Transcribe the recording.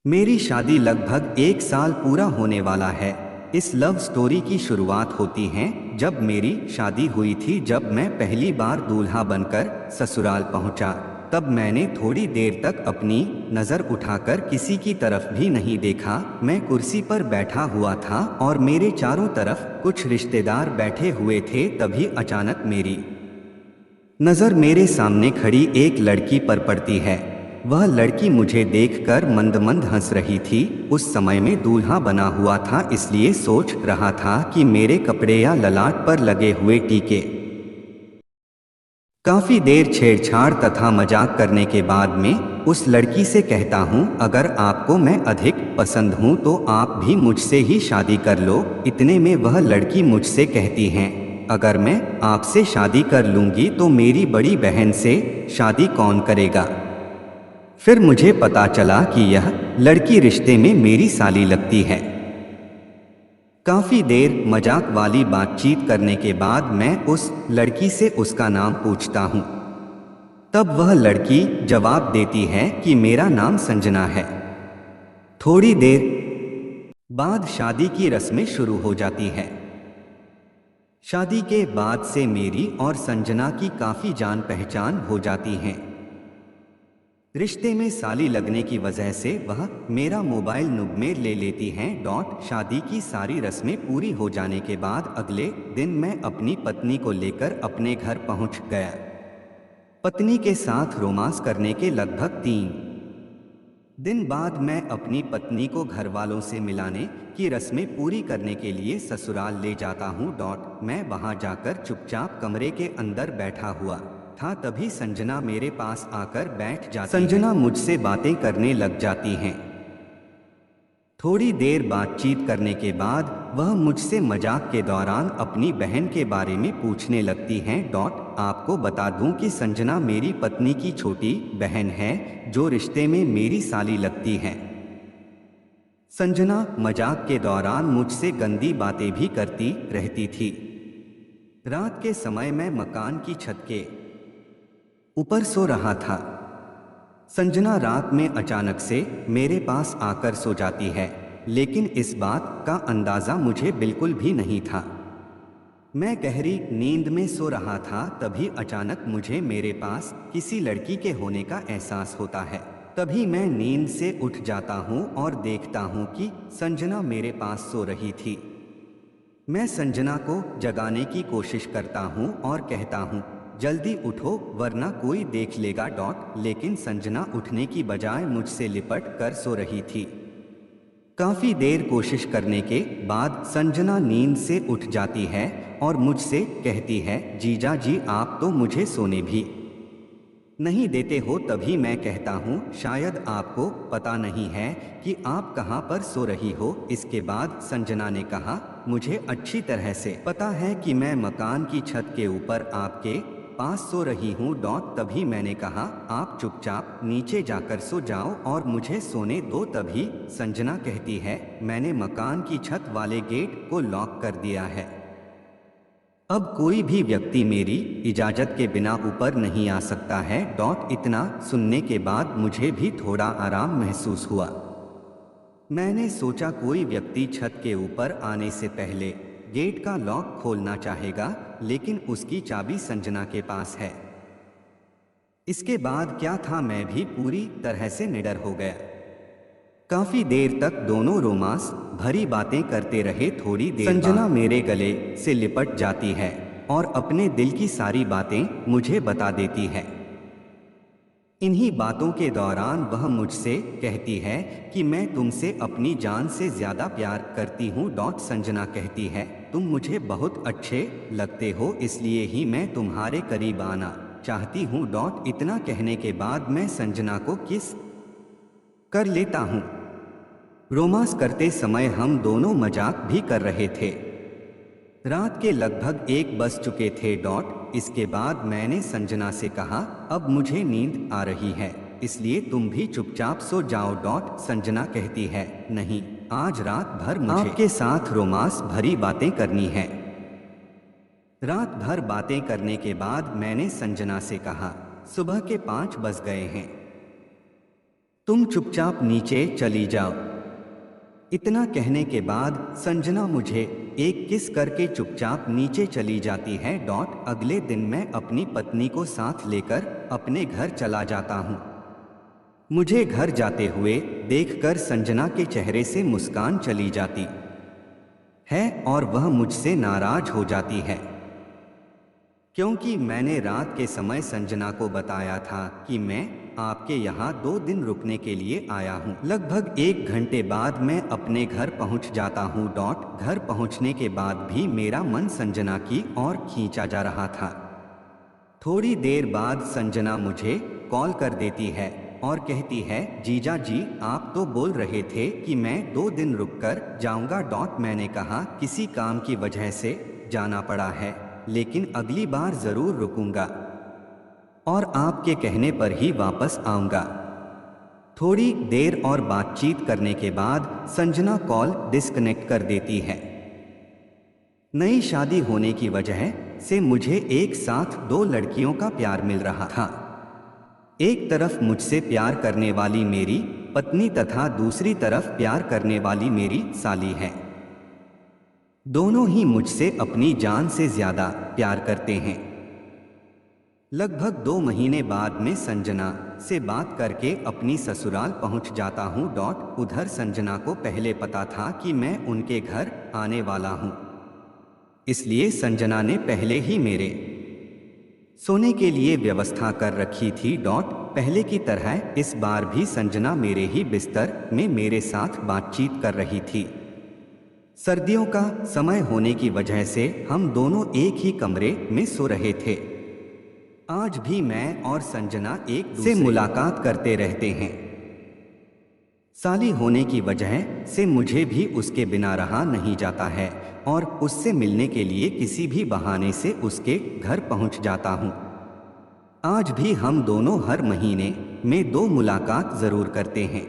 मेरी शादी लगभग 1 साल पूरा होने वाला है। इस लव स्टोरी की शुरुआत होती है जब मेरी शादी हुई थी। जब मैं पहली बार दूल्हा बनकर ससुराल पहुंचा, तब मैंने थोड़ी देर तक अपनी नज़र उठाकर किसी की तरफ भी नहीं देखा। मैं कुर्सी पर बैठा हुआ था और मेरे चारों तरफ कुछ रिश्तेदार बैठे हुए थे। तभी अचानक मेरी नज़र मेरे सामने खड़ी एक लड़की पर पड़ती है। वह लड़की मुझे देखकर मंद मंद हंस रही थी। उस समय में दूल्हा बना हुआ था, इसलिए सोच रहा था कि मेरे कपड़े या ललाट पर लगे हुए टीके। काफी देर छेड़छाड़ तथा मजाक करने के बाद में उस लड़की से कहता हूँ, अगर आपको मैं अधिक पसंद हूँ तो आप भी मुझसे ही शादी कर लो। इतने में वह लड़की मुझसे कहती है, अगर मैं आपसे शादी कर लूंगी तो मेरी बड़ी बहन से शादी कौन करेगा। फिर मुझे पता चला कि यह लड़की रिश्ते में मेरी साली लगती है। काफी देर मजाक वाली बातचीत करने के बाद मैं उस लड़की से उसका नाम पूछता हूँ। तब वह लड़की जवाब देती है कि मेरा नाम संजना है। थोड़ी देर बाद शादी की रस्में शुरू हो जाती है। शादी के बाद से मेरी और संजना की काफी जान पहचान हो जाती है। रिश्ते में साली लगने की वजह से वह मेरा मोबाइल नुब में ले लेती हैं। शादी की सारी रस्में पूरी हो जाने के बाद अगले दिन मैं अपनी पत्नी को लेकर अपने घर पहुंच गया। पत्नी के साथ रोमांस करने के लगभग 3 दिन बाद मैं अपनी पत्नी को घर वालों से मिलाने की रस्में पूरी करने के लिए ससुराल ले जाता हूँ। मैं वहां जाकर चुपचाप कमरे के अंदर बैठा हुआ था, तभी संजना मेरे पास आकर बैठ जाती है। संजना मुझसे बातें करने लग जाती हैं। थोड़ी देर बातचीत करने के बाद वह मुझसे मजाक के दौरान अपनी बहन के बारे में पूछने लगती हैं। आपको बता दूं कि संजना मेरी पत्नी की छोटी बहन है, जो रिश्ते में मेरी साली लगती है। संजना मजाक के दौरान मुझसे गंदी बातें भी करती रहती थी। रात के समय मैं मकान की छत के ऊपर सो रहा था। संजना रात में अचानक से मेरे पास आकर सो जाती है, लेकिन इस बात का अंदाजा मुझे बिल्कुल भी नहीं था। मैं गहरी नींद में सो रहा था, तभी अचानक मुझे मेरे पास किसी लड़की के होने का एहसास होता है। तभी मैं नींद से उठ जाता हूँ और देखता हूँ कि संजना मेरे पास सो रही थी। मैं संजना को जगाने की कोशिश करता हूँ और कहता हूँ, जल्दी उठो वरना कोई देख लेगा। लेकिन संजना उठने की बजाय मुझसे लिपट कर सो रही थी। काफी देर कोशिश करने के बाद संजना नींद से उठ जाती है और मुझसे कहती है, जीजा जी आप तो मुझे सोने भी नहीं देते हो। तभी मैं कहता हूँ, शायद आपको पता नहीं है कि आप कहाँ पर सो रही हो। इसके बाद संजना ने कहा, मुझे अच्छी तरह से पता है कि मैं मकान की छत के ऊपर आपके पास सो रही हूँ। तभी मैंने कहा, आप चुपचाप नीचे जाकर सो जाओ और मुझे सोने दो। तभी संजना कहती है, मैंने मकान की छत वाले गेट को लॉक कर दिया है। अब कोई भी व्यक्ति मेरी इजाजत के बिना ऊपर नहीं आ सकता है। इतना सुनने के बाद मुझे भी थोड़ा आराम महसूस हुआ। मैंने सोचा कोई व्यक्ति छत के ऊपर आने से पहले गेट का लॉक खोलना चाहेगा, लेकिन उसकी चाबी संजना के पास है। इसके बाद क्या था, मैं भी पूरी तरह से निडर हो गया। काफी देर तक दोनों रोमांस भरी बातें करते रहे। थोड़ी देर संजना मेरे गले से लिपट जाती है और अपने दिल की सारी बातें मुझे बता देती है। इन्हीं बातों के दौरान वह मुझसे कहती है कि मैं तुमसे अपनी जान से ज्यादा प्यार करती हूँ। संजना कहती है, तुम मुझे बहुत अच्छे लगते हो, इसलिए ही मैं तुम्हारे करीब आना चाहती हूँ। इतना कहने के बाद मैं संजना को किस कर लेता हूँ। रोमांस करते समय हम दोनों मजाक भी कर रहे थे। रात के लगभग 1 बज चुके थे। इसके बाद मैंने संजना से कहा, अब मुझे नींद आ रही है, इसलिए तुम भी चुपचाप सो जाओ। संजना कहती है, नहीं, आज रात भर मुझे आपके साथ रोमांस भरी बातें करनी है। रात भर बातें करने के बाद मैंने संजना से कहा, सुबह के 5 बज गए हैं, तुम चुपचाप नीचे चली जाओ। इतना कहने के बाद संजना मुझे एक किस करके चुपचाप नीचे चली जाती है। अगले दिन मैं अपनी पत्नी को साथ लेकर अपने घर चला जाता हूँ। मुझे घर जाते हुए देखकर संजना के चेहरे से मुस्कान चली जाती है और वह मुझसे नाराज हो जाती है, क्योंकि मैंने रात के समय संजना को बताया था कि मैं आपके यहाँ 2 दिन रुकने के लिए आया हूँ। लगभग 1 घंटे बाद मैं अपने घर पहुँच जाता हूँ। घर पहुँचने के बाद भी मेरा मन संजना की ओर खींचा जा रहा था। थोड़ी देर बाद संजना मुझे कॉल कर देती है और कहती है, जीजा जी आप तो बोल रहे थे कि मैं 2 दिन रुककर जाऊंगा। मैंने कहा किसी काम की वजह से जाना पड़ा है, लेकिन अगली बार जरूर रुकूंगा और आपके कहने पर ही वापस आऊंगा। थोड़ी देर और बातचीत करने के बाद संजना कॉल डिस्कनेक्ट कर देती है। नई शादी होने की वजह से मुझे एक साथ 2 लड़कियों का प्यार मिल रहा था। एक तरफ मुझसे प्यार करने वाली मेरी पत्नी तथा दूसरी तरफ प्यार करने वाली मेरी साली है। दोनों ही मुझसे अपनी जान से ज्यादा प्यार करते हैं। लगभग 2 महीने बाद में संजना से बात करके अपनी ससुराल पहुंच जाता हूं। उधर संजना को पहले पता था कि मैं उनके घर आने वाला हूं, इसलिए संजना ने पहले ही मेरे सोने के लिए व्यवस्था कर रखी थी। पहले की तरह इस बार भी संजना मेरे ही बिस्तर में मेरे साथ बातचीत कर रही थी। सर्दियों का समय होने की वजह से हम दोनों एक ही कमरे में सो रहे थे। आज भी मैं और संजना एक दूसरे से मुलाकात करते रहते हैं। साली होने की वजह से मुझे भी उसके बिना रहा नहीं जाता है और उससे मिलने के लिए किसी भी बहाने से उसके घर पहुंच जाता हूं। आज भी हम दोनों हर महीने में 2 मुलाकात जरूर करते हैं।